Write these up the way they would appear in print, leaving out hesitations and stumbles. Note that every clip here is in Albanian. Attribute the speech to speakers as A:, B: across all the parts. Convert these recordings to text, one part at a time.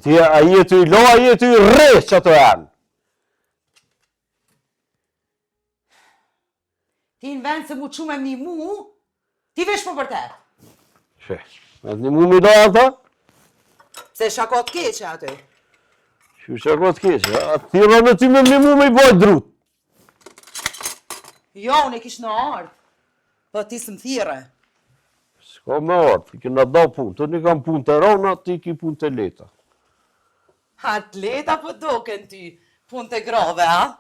A: Ti a jetu I lo, a jetu I rresh që ato janë.
B: Ti në vend se mu qume një mu, ti vesh për te.
A: She, me një mu mi do ata?
B: Se shakot keqe aty.
A: Që shakot keqe, a ti rënë ti me një mu me I bojt drut.
B: Jo, unë e kish në ardhë. Po ti së më thire.
A: S'ka me ardhë, ti kena da punë, të një kam punë të rona, ti ki punë të leta.
B: Atë leta po doken ty, punë të grove, a?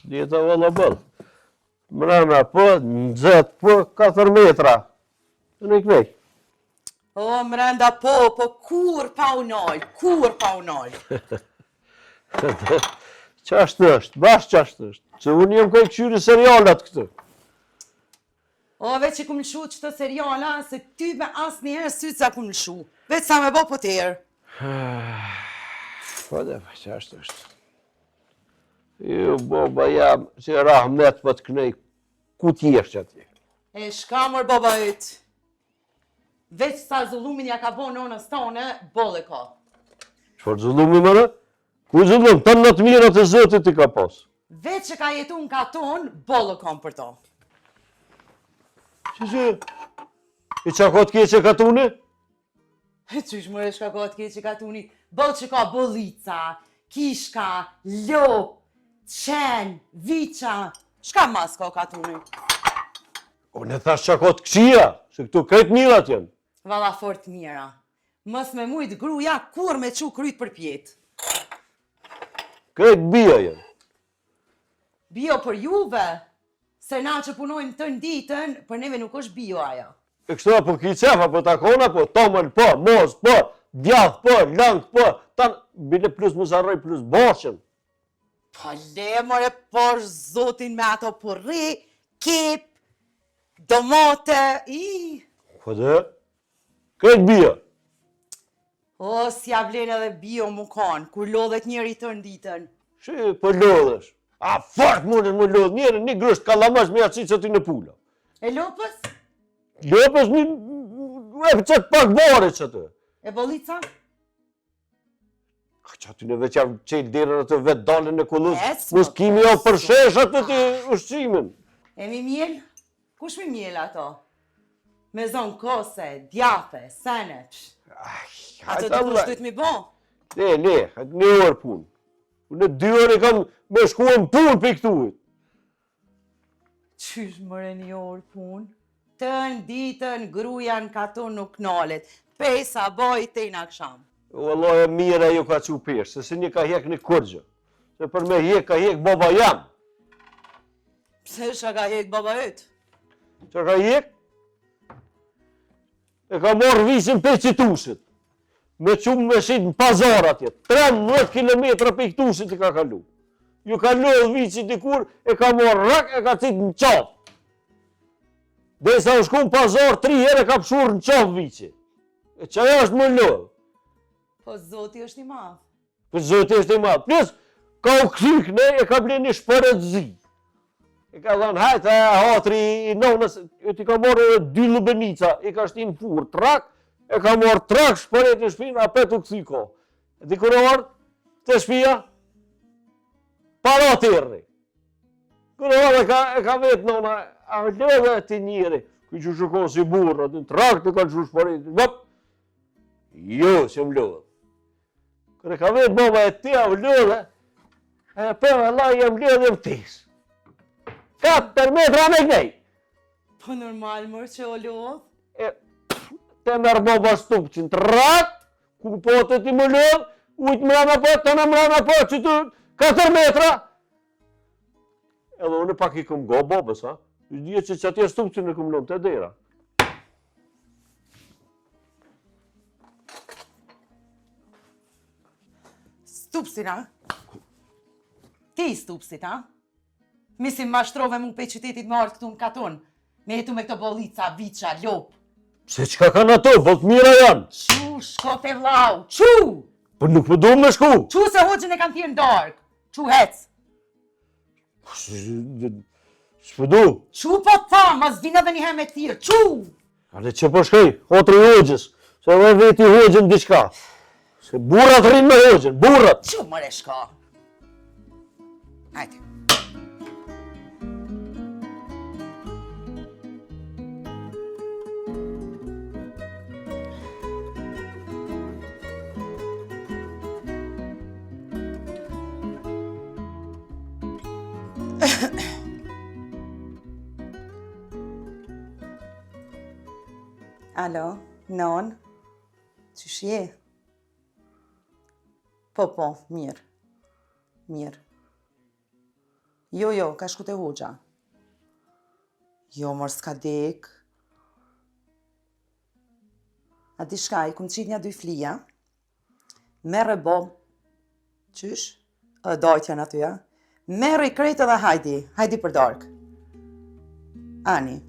A: Leta valla bëllë. Mrena po, nëzet po, 4 metra. Të një kënej.
B: O, mrenda po kur pa unoj, kur pa unoj.
A: Qashtë është, bashkë qashtë është. Që unë jem kaj këqyri serialat këtë.
B: O, veç që kumë lëshu qëto seriala, se ty me asë njerë sytë sa kumë lëshu. Veç sa me bo po tërë.
A: Po dhe, qashtë është. Jo, boba jam, që rahmet për të kënej, ku t'jesh që atje?
B: E shka mër baba ytë. Veç sa zullumin ja ka bo nonës tone, bolle ka.
A: Qëfar zullumi mëre? Ku zullum? Të në të mirat e zëtit I ka pas.
B: Veç që ka jetu në katon, bolle kam për to.
A: Që? I qa ka t'keqe katuni?
B: Qysh mërë shka ka t'keqe katuni? Boll që ka bollica, kishka, lop, qen, viqa. Shka mas ka katuni?
A: Unë e thash qa ka t'këshia, se këtu krejt mirat jenë.
B: Valla fort mira. Mës me mujt gruja kur me qu kryt për pjetë.
A: Krejt bia jenë.
B: Bio për juve, se na që punojmë të ditën, për neve nuk është bio aja.
A: E kështu po ki qefa, po takona, po tomën, po, mos, po, djath, po, lang, po, tanë, bile plus mësarroj plus bashën.
B: Po le more por zotin me ato përri, kip, domate,
A: Po dhe, krejt bia.
B: O, si avlen edhe bio mu kanë, kur lodhet njeri të ditën.
A: Shi, po lodhesh. A, fort mundet më lodh njeri, një grësht kalamash me atë që ti në pula.
B: E lopës?
A: Lopës një, e qëtë pak bare që të.
B: E bollica?
A: Që aty në veç jam qelë derën atë vetë dalën e kullus,
B: Ecë,
A: mos kimi jo përshesh atë të ushqimin.
B: E mi mjel? Kush mi mjel ato? Me zonë kose, djafe, senet. Ato të kush duhet mi bo?
A: Le, hajtë një orë punë. Unë 2 orë kam me shkuën punë për këtuit.
B: Qysh mëre një orë punë? Tën ditën gruja në katon nuk nalet. Pesa boj të i naksham.
A: Vallaj e mire ju ka që pesh, se si një ka hek një kurgjë. Se për me hek ka hek baba jam.
B: Pse shka ka hek baba ytë?
A: Që ka hek? E ka morë visin për qitushit. Me qumë me shqit në pazar atje. 13 kilometra për qitushit I ka kalu. Ju ka lodh vici dikur, e ka morë rak, e ka cit në qafë. Dhe sa u shku në pazar, 3 herë e ka pshur në qafë vici. E që është më lodh.
B: Po zoti është I madh.
A: Po zoti është I madh. Plus, ka u këthyk ne, e ka ble një shpërët zi. E ka dhënë, hajtë e hatri I nonës, e ti ka morë 2 lubenica, I ka shtin furë, trak, e ka morë trak shpërët në shpinë, apet u këthy ko. E ti kërë ardë, të shpia, para të erri. Kërë ardë e ka vetë nona, a lëve të njëri, këj që shukon si burë, atë në trak të kanë shu shpërët, vëp, jo, që më lëve. Kërë ka vetë baba e ti, a lëve, e për e la jem lëve më tisë. 4 metra me kënej.
B: Po normal mërë që o lodh?
A: Te mërë baba stupqin të rat, ku po të ti më lodh, ujtë mrena po, të në mrena po, që të 4 metra. Edhe unë pak I këm go babës, ha? Dje që atje stupqin në këm lënë të dera.
B: Stupsin, ha? Ti stupsit, ha? Mislim mashtrove mu pe qytetit më ardhë këtu në katon. Me jetu me këto bollica, viqa, lop.
A: Se qka kanë ato, vëllë mira janë?
B: Qu, shko te vlau, qu!
A: Po nuk po do me shku.
B: Qu se hoqën e kanë thirë në dark. Qu hec.
A: S'po du.
B: Qu po tha, mas vina dhe një herë me thirë, qu!
A: Ale që po shkej, otri hoqës, se dhe veti hoqën diqka. Se burrat rrinë me hoxhën, burrat!
B: Që more shko? Hajde. Alo, non? Qysh je? Po, mirë. Mirë. Jo, ka shku te hoxha. Jo, mor s'ka dek. A di shka, i kum qit një 2 flija. Merre bo. Qysh? Dajtja në aty, ja. Merre i krejtë dhe hajdi për dark. Ani.